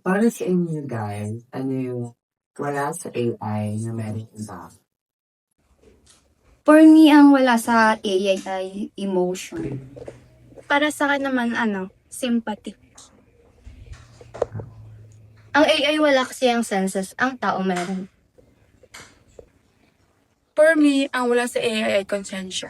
Para sa inyo guys, ano yung wala sa AI na meron iba? For me, ang wala sa AI ay emotion. Para sa akin naman, sympathy. Ang AI wala kasi ang senses, ang tao meron. For me, ang wala sa AI ay konsensya.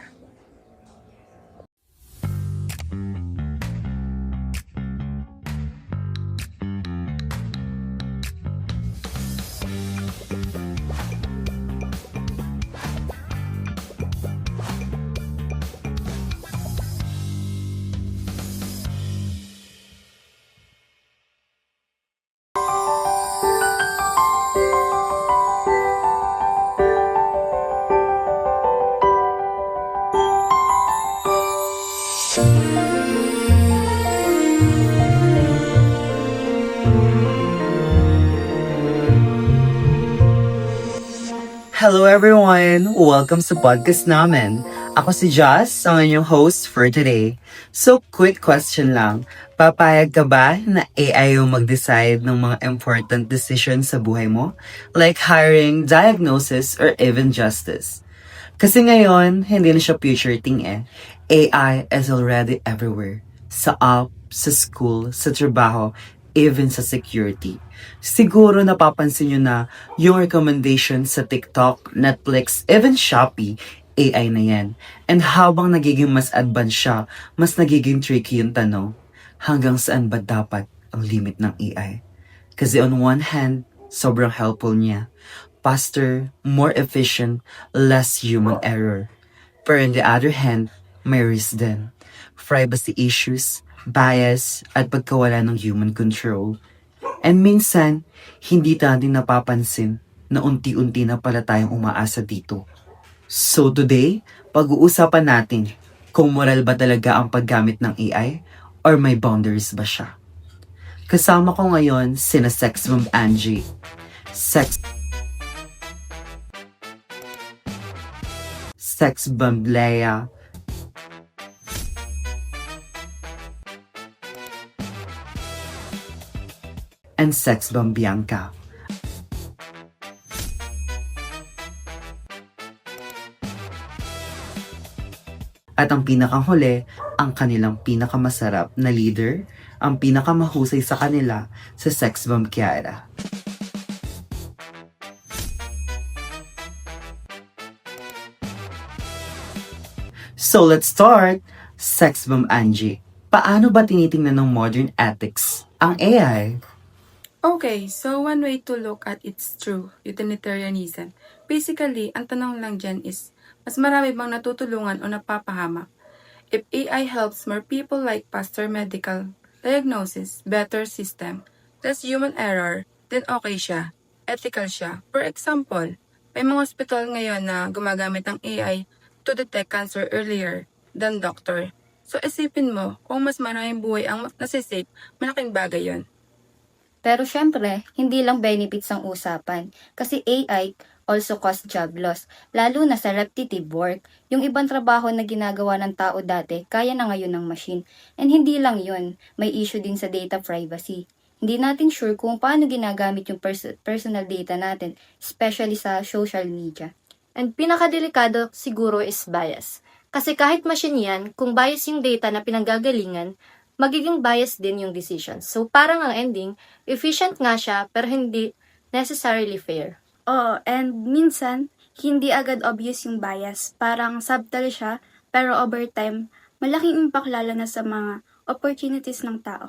Hello everyone! Welcome sa podcast namin. Ako si Joss, ang inyong host for today. So, quick question lang. Papayag ka ba na AI yung mag-decide ng mga important decisions sa buhay mo? Like hiring, diagnosis, or even justice? Kasi ngayon, hindi na siya future thing eh. AI is already everywhere. Sa app, sa school, sa trabaho, even sa security. Siguro napapansin nyo na yung recommendation sa TikTok, Netflix, even Shopee, AI na yan. And habang nagiging mas advanced siya, mas nagiging tricky yung tanong, hanggang saan ba dapat ang limit ng AI? Kasi on one hand, sobrang helpful niya. Faster, more efficient, less human error. But on the other hand, may risk din. Privacy issues, bias, at pagkawala ng human control. And minsan, hindi natin napapansin na unti-unti na pala tayong umaasa dito. So today, pag-uusapan natin kung moral ba talaga ang paggamit ng AI or may boundaries ba siya. Kasama ko ngayon sina Sex Bomb Angie, Sex Bomb Leia, and Sex Bomb Bianca. At ang pinakahuli, ang kanilang pinakamasarap na leader, ang pinakamahusay sa kanila, sa Sex Bomb Kiara. So let's start! Sex Bomb Angie, paano ba tinitingnan ng modern ethics ang AI? Okay, so one way to look at it's true utilitarianism. Basically, ang tanong lang dyan is, mas marami bang natutulungan o napapahamak? If AI helps more people like faster medical diagnosis, better system, less human error, then okay siya. Ethical siya. For example, may mga hospital ngayon na gumagamit ng AI to detect cancer earlier than doctor. So isipin mo, kung mas maraming buhay ang nasisave, malaking bagay yon. Pero syempre, hindi lang benefits ang usapan. Kasi AI also cause job loss, lalo na sa repetitive work. Yung ibang trabaho na ginagawa ng tao dati, kaya na ngayon ng machine. And hindi lang yun, may issue din sa data privacy. Hindi natin sure kung paano ginagamit yung personal data natin, especially sa social media. And pinakadelikado siguro is bias. Kasi kahit machine yan, kung bias yung data na pinanggagalingan, magiging bias din yung decisions. So parang ang ending, efficient nga siya pero hindi necessarily fair. Oo, and minsan, hindi agad obvious yung bias. Parang subtle siya, pero over time, malaking impact lalo na sa mga opportunities ng tao.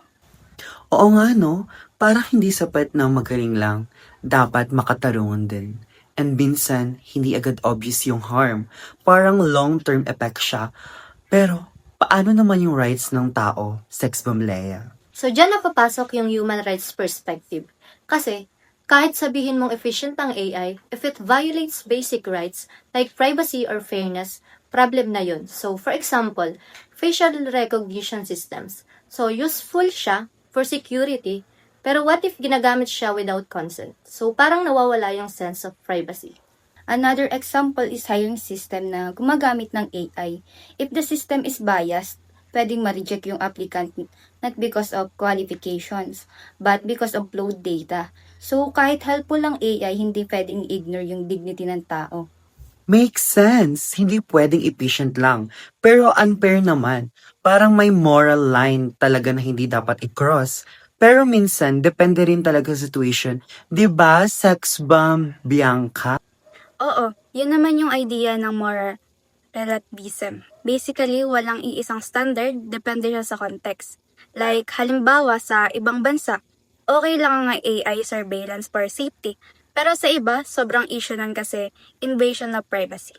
Oo nga no, parang hindi sapat na magaling lang, dapat makatarungan din. And minsan, hindi agad obvious yung harm, parang long-term effect siya. Pero, paano naman yung rights ng tao, Sex Bomb Leia? So dyan na papasok yung human rights perspective. Kasi kahit sabihin mong efficient ang AI, if it violates basic rights like privacy or fairness, problem na yun. So for example, facial recognition systems. So useful siya for security, pero what if ginagamit siya without consent? So parang nawawala yung sense of privacy. Another example is hiring system na gumagamit ng AI. If the system is biased, pwedeng ma-reject yung applicant not because of qualifications, but because of load data. So, kahit helpful lang AI, hindi pwedeng ignore yung dignity ng tao. Makes sense. Hindi pwedeng efficient lang. Pero unfair naman. Parang may moral line talaga na hindi dapat i-cross. Pero minsan, depende rin talaga sa situation. 'Di ba, sex bomb, Bianca? Oo, yun naman yung idea ng moral relativism. Basically, walang iisang standard, depende siya sa context. Like, halimbawa sa ibang bansa, okay lang ang AI surveillance for safety, pero sa iba, sobrang issue nun kasi invasion of privacy.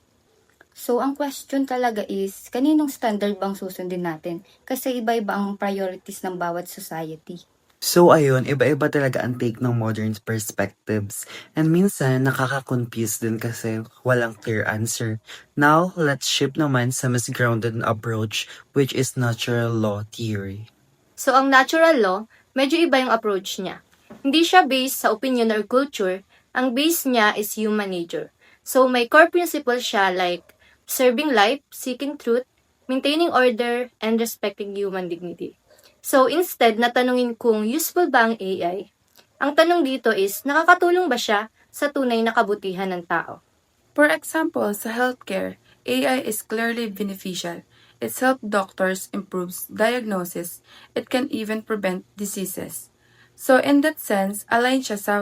So, ang question talaga is, kaninong standard bang susundin natin? Kasi iba-iba ang priorities ng bawat society. So ayun, iba-iba talaga ang take ng modern perspectives. And minsan, nakaka-confuse din kasi walang clear answer. Now, let's shift naman sa mas grounded na approach, which is natural law theory. So, ang natural law, medyo iba yung approach niya. Hindi siya based sa opinion or culture, ang base niya is human nature. So, may core principles siya like serving life, seeking truth, maintaining order, and respecting human dignity. So, instead na tanungin kung useful ba ang AI, ang tanong dito is, nakakatulong ba siya sa tunay na kabutihan ng tao? For example, sa healthcare, AI is clearly beneficial. It's helped doctors improve diagnosis. It can even prevent diseases. So in that sense, align siya sa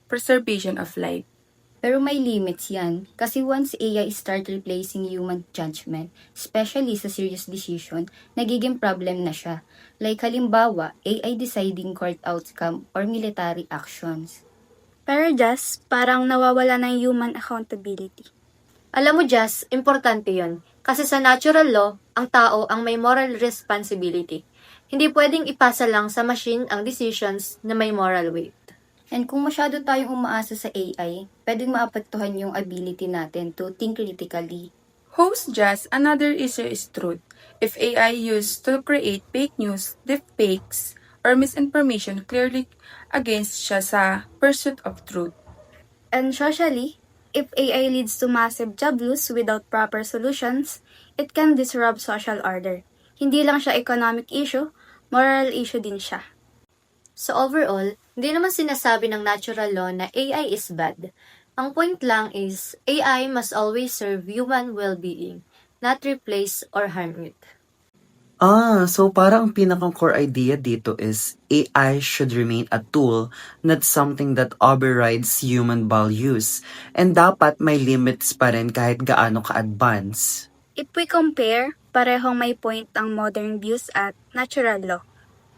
preservation of life. Pero may limits yan. Kasi once AI start replacing human judgment, especially sa serious decision, nagiging problem na siya. Like halimbawa, AI deciding court outcome or military actions. Pero just, parang nawawala ng human accountability. Alam mo, Jazz, importante yon. Kasi sa natural law, ang tao ang may moral responsibility. Hindi pwedeng ipasa lang sa machine ang decisions na may moral weight. And kung masyado tayong umaasa sa AI, pwedeng maapektuhan yung ability natin to think critically. Host Jazz, another issue is truth. If AI used to create fake news, deepfakes, or misinformation clearly against siya sa pursuit of truth. And socially, if AI leads to massive job loss without proper solutions, it can disrupt social order. Hindi lang siya economic issue, moral issue din siya. So overall, hindi naman sinasabi ng natural law na AI is bad. Ang point lang is, AI must always serve human well-being, not replace or harm it. So parang ang pinakang core idea dito is AI should remain a tool, not something that overrides human values. And dapat may limits pa rin kahit gaano ka-advance. If we compare, parehong may point ang modern views at natural law.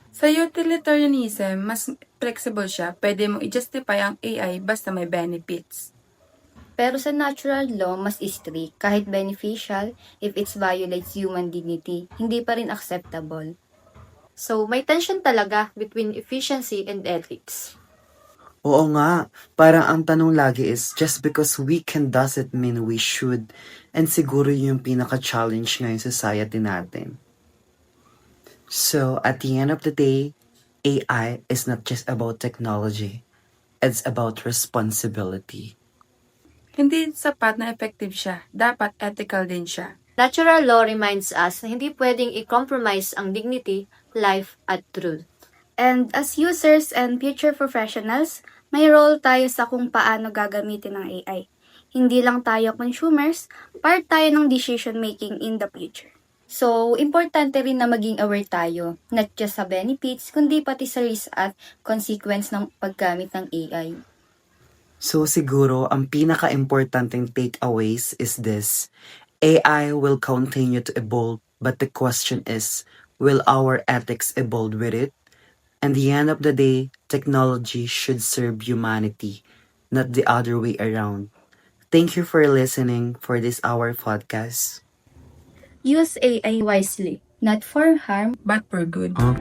Sa utilitarianism, mas flexible siya. Pwede mo i-justify ang AI basta may benefits. Pero sa natural law, mas strict. Kahit beneficial, if it violates human dignity, hindi pa rin acceptable. So may tension talaga between efficiency and ethics. Oo nga, parang ang tanong lagi is, just because we can doesn't mean we should. And siguro yung pinaka-challenge ngayong society natin. So, at the end of the day, AI is not just about technology. It's about responsibility. Hindi sapat na effective siya. Dapat ethical din siya. Natural law reminds us na hindi pwedeng i-compromise ang dignity, life, at truth. And as users and future professionals, may role tayo sa kung paano gagamitin ng AI. Hindi lang tayo consumers, part tayo ng decision making in the future. So, importante rin na maging aware tayo, not just sa benefits, kundi pati sa risk at consequence ng paggamit ng AI. So siguro, ang pinaka-importanting takeaways is this. AI will continue to evolve, but the question is, will our ethics evolve with it? And the end of the day, technology should serve humanity, not the other way around. Thank you for listening for this hour podcast. Use AI wisely, not for harm, But for good. Huh?